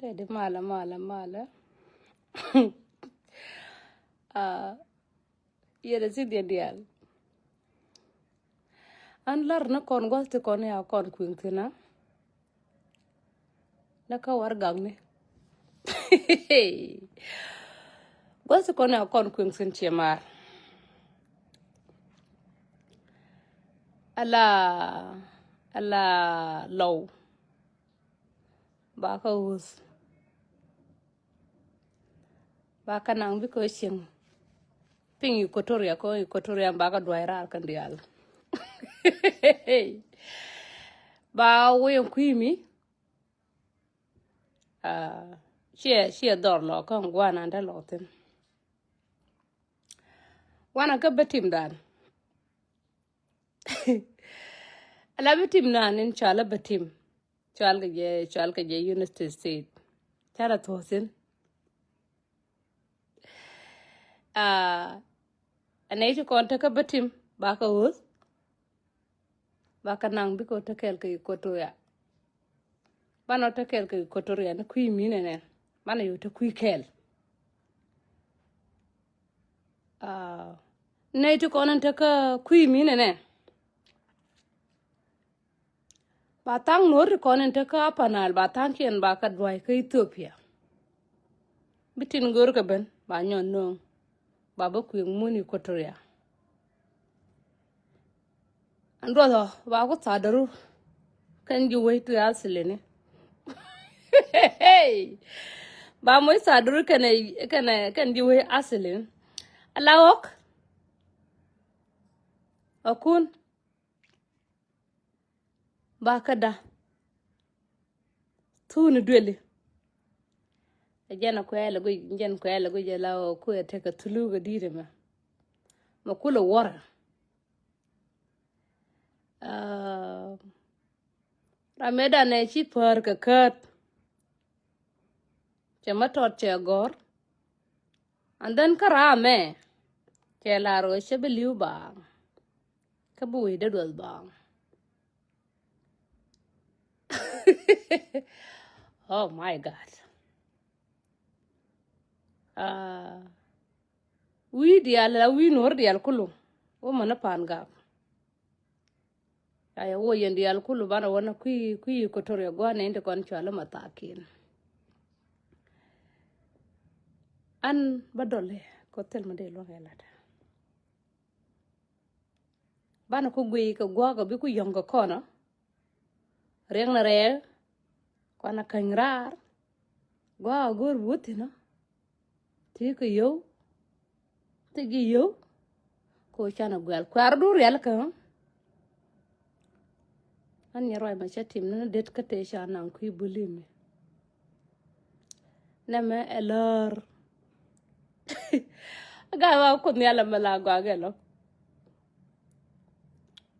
Tedi mala. Yere si dial. An lar na kon goste kon ya kon kwintina. Na ka war gagne. Goste kon ya kon kwintin chiemar. Ala low. Ba ka us. Ba ka nang bi ko ching. Ping Equatoria ko Equatoria ba ka dwaira kan dial. Ba we kwimi. She dor lo kan gwana nda lotin. Wana ka betim dan. Ala betim nan in chala betim. Chal ka je United States. Chala thosin. Anay to konta ka betim ba ka us. Ba ka nang bi ko takel ka Equatoria. Bana takel ka Equatoria na kwimi ne. Bana yo ta kwikel. Nay to konta ka kwimi ne. Batang Nuer konta ka panal batang kien ba ka dwai ka Ethiopia. Bitin gor ka ben ba nyon no. Baba kwing muni Equatoria. Andro ba ko sadaru kan ji wait to asilene. Ba mo sadaru kan ji wait asilene. Alawok akun ba kada tunu dwele. Jana ko yala go jala ko ya teka tulu ga dire ma. Makula wara. Rameda ne chi par ka kat. Chama tot che gor. And then karame. Che la ro che beliu ba. Ka bu ide dol ba. Oh my God. We Nuer dial kulu. O mana pan gap. Aya wo yen dial kulu bana wana kui Equatoria gwana inde kon chala matakin. An badole kotel made lo helata. Bana ko gwe ka gwaga bi ku yonga kono. Reng na re kwana kangrar. Gwa gor butina. Tika yo. Tigi yo. Ko chana gwal. Kwar dur yal ka. An yaroi ma chatim na det kate shana kui bulimi. Nama elor. Agawa ko nyala malagwa gelo.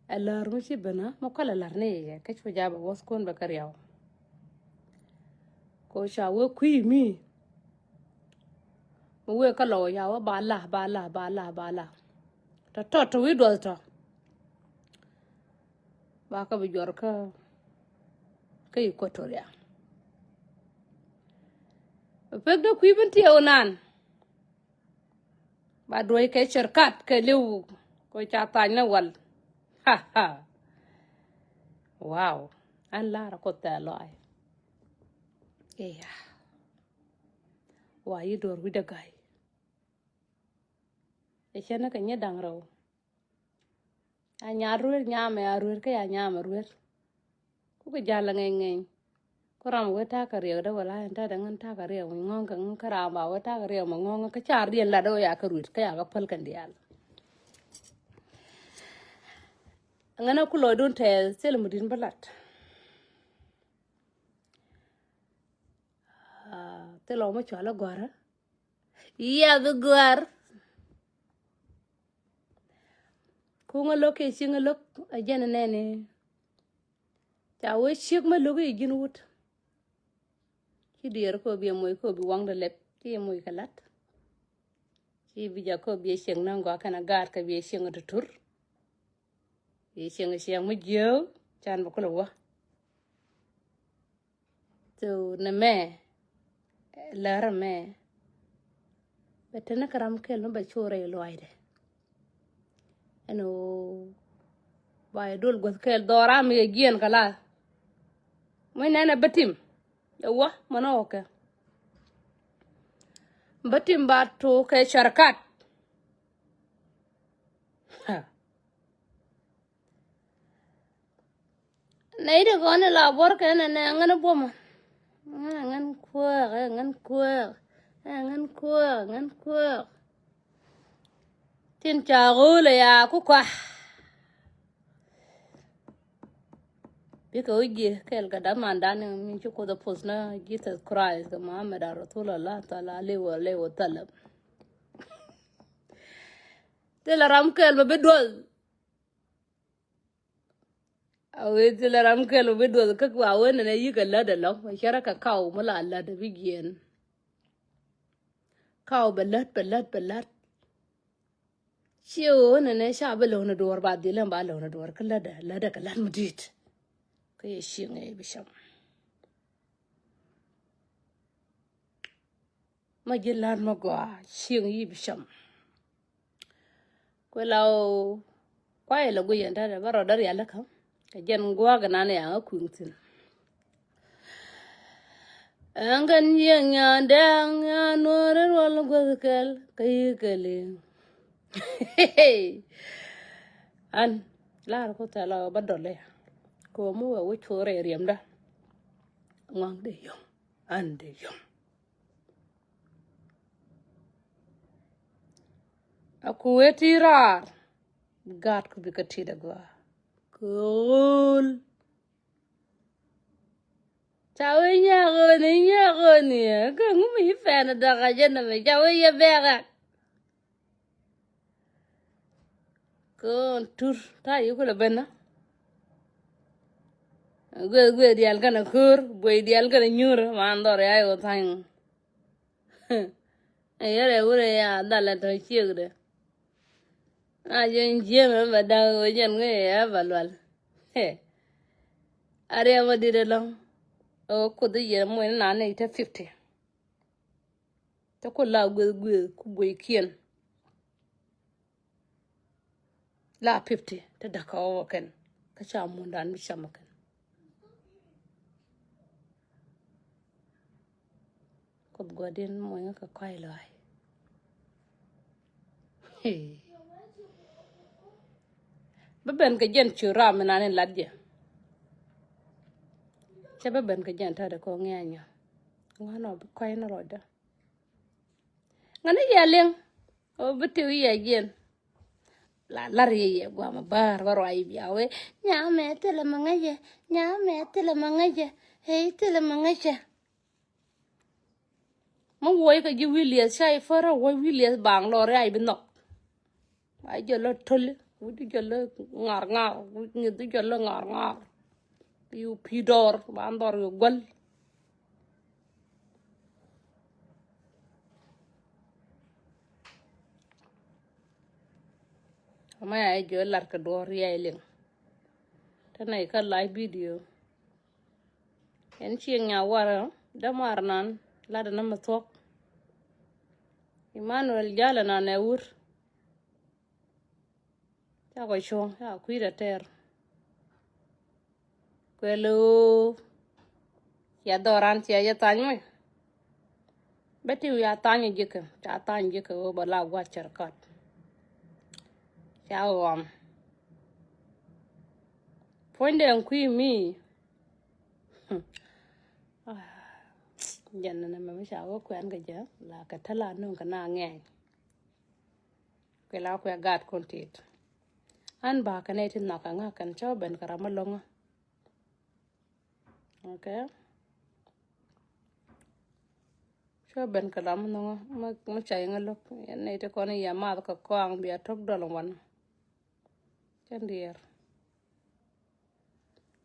Elor mo si bana mo kala larne ye kachwa jaba waskon bakariyaw. Ko sha wo kui mi. Mo we kala ya wa bala. Ta to wi do to. Ba ka bi jor ka Equatoria. Pek do kui binti onan. Ba doy ke cherkat ke lew ko cha tanya wal. Ha. Wow. An lara ko ta loy. Yeah. Wa yi dor wi da gai. E chena ka nyedang raw. Anya ruer nyame aruer ka ya nyame ruer. Ku ka jala ngeng. Ko ram weta ka riyo da wala enta da ngan ta ka riyo ngong ka ngong ka ramba weta ka riyo ngong ka char dien la do ya ka ruer ka ya ka pal kan dial. Ngana ku lo don te sel mudin balat. Te lo mo chala gwara. Iya bu gwar. Ku ngalo ke singalo ajana nene. Cha we shik ma lo ge jin wut. Ki dier ko bi moy ko bi wang da lep ti moy kalat. Ki bi ja ko bi sheng na ngwa kana gar ka bi sheng da tur. Bi sheng mo jew chan ba ko lo wa. So na me lara me betena karam kel no ba chore loide eno bay dul got kel dora me gien kala moy nana batim yawa mana oke batim ba to ke sharkat nay de gone la bor ke na ngana boma ngan kuwa tin cha gole ya ku kwa bi ko ji kel ga da manda ne min ko da posna Jesus Christ ga Muhammad Rasulullah ta'ala alaihi wa sallam te la ram kel be dol awe te la ram kel be dol ka kwa wona ne yi ga la da lo shara ka kaw mala Allah da bigien kaw belat chiu ne sha be lo na dor ba dilan ba lo na dor ka la da ka lan mudit ka ye shi ngai bisham ma jilan ma gwa shi ngai bisham ko law kwai la guyen da baro dar ya la ka jen gwa ga na ne ya kuntin angan yenya dang ya Nuer wal gozkel kai kale an la ko ta la badole ko mu wa chore riem da ngang de yom an de yom aku wetirar gat ku bikati da gwa cool chawe nya goni ka ngumi fa na da ga jena me chawe ya bega kon tur ta yu ko benna gwe dial kana kur boy dial kana nyur mandor ya yo tang ayere ure ya dala to chigde a jen jeme ba da o jen nge ya balwal he are ma dire long o ko de ye mo na ne ta 50 to ko la gwe ku boy kien la 50 ta da ka o ken ka cha mun dan mi chama ken ko godin mo ka kai lai beben ka jen chura me na ne ladje che beben ka jen ta da ko nganya ngano kai na roda ngani ya leng o bitu ya jen la ye gwa ma bar waro ai biawe nya me tele mangaje hey tele mangaje mo woy ka ji Williams sai fara wo Williams bang lo re ai binok ai jolo tol wudi jolo ngar ni du jolo ngar yu pidor bandor yo gol ma ai jo lar ka dor ye len tanai ka live video en chi nya wara da marnan la da na matok Emmanuel jala na ne wur ta ko shon ya kuira ter kwelo ya doran ti ya tanyo beti ya tanyo jike ta tanyo jike o bala gwa charkat ya ponde en kui mi janna na ma sha ko kwen ga ja la ka tala no kana nge ke la ko gat kontit an ba ka ne tin na ka nga kan cho ben karama longa okay cho ben karam no ma chai ngalo ne te ko ne ya ma ka ko ang bia tok dol wan chandier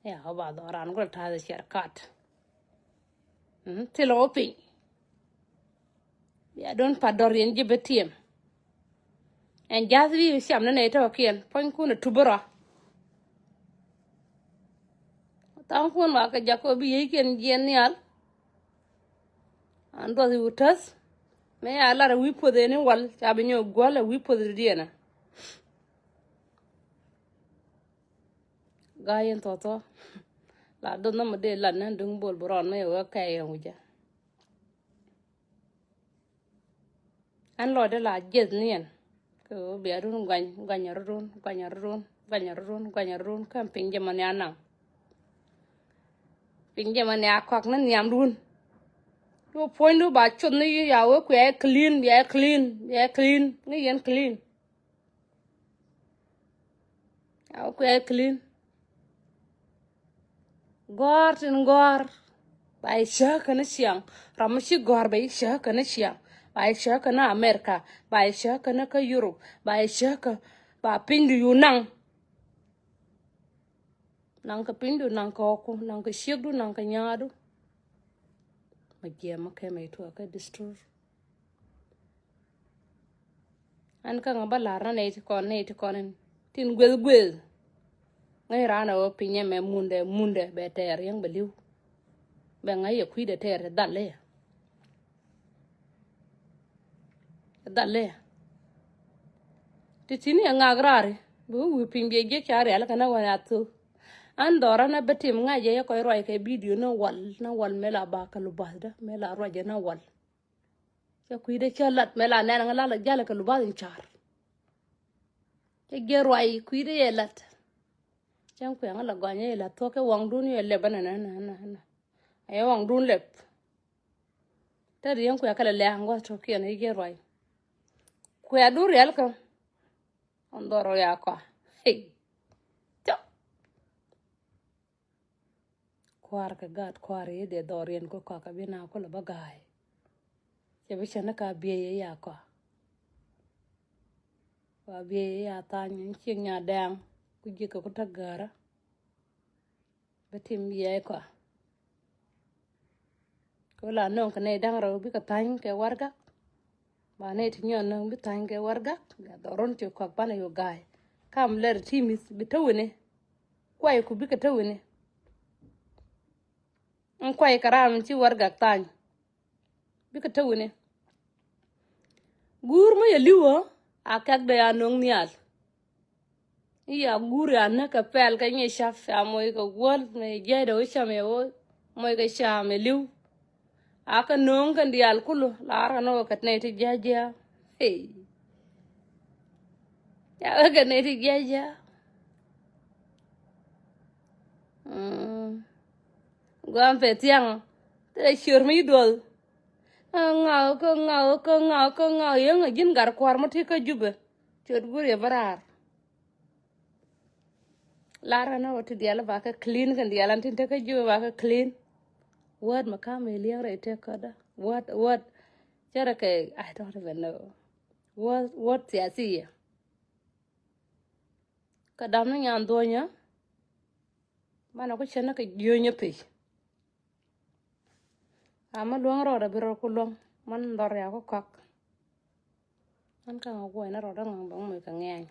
ya ba do ran ko ta de kat tilopi ya don pador yen jibetiem en jazvi siam ne to kien pon kuna tubura tam kun ma ka jakobi yeken yen yal ando di utas me ala ra wipo de ni wal chabe nyo gola wipo de diena gayen toto la do na made la nan dung bol boron me wa kay wuja an lo de la jes nien ko be arun ganyarun kam pinje man yana pinje man ya kwak nan nyam dun yo point do ba chon ni ya wo ku clean ni yen clean ya ku clean gor tin gor bai sha kana siang ramashi gor bai sha kana siang bai sha kana america bai sha kana ka europe bai sha ka ba pindu yunang nang ka pindu nang ka ko nang ka shigdu nang ka nyadu magia makeme to ka destroy an ka ngabala rana iti konen tin gwel ngai rana o pinye me munde be ter yang beliu be ngai ku de ter dalle titini ngagrare bu pinge je kare ala kana wana tu andora na betim ngaje ko roi ke video na wal mela ba kalu bazda mela roje na wal ya ku de chalat mela na ngala la jala kalu bazin char ke gerwai ku de yelat chang ku ngala gwanye la to ke wang dun ye lebana na ay wang dun lep tari yang ku akala le angwa to ke na gerwai ku ya dur yal ka andoro ya ko hey kwar ka gat kwar ye de dorien ko ka bina ko la bagay ke bishana ka biye ya ko wa biye ya tan chin nya dang ku jika ko tagara betim ye ko la non ka ne dang ro bi ka tan ke warga ba ne ti nyon no bi tan ke warga ya doron ti ko bana yo gay kam ler timis bi tawne kwai ku bi ka tawne kwai karam ci warga tan bi ka tawne gur ma ya liwo akak de anong nial iya gur ya na ka pel ka nye shaf ya moy ka wol me je do shame wo moy ka shame liw aka nong kan dial kulu lara no ka ne ti jaja hey ya ka ne ti jaja gam pe tiang te shur mi dol ngao yang jin gar kwar ma ti ka jube chot gur ya barar lara no ti dial ba ka clean kan dial antin te ka jube ba ka clean word makame liang re te kada what chara ke I don't even know what siasi kadam na nyan donya mana ko chena ka gyonya pe ama luang ro da biro ko long man ndor ya ko kak an ka ngwa na ro da ngam bang me ka ngeng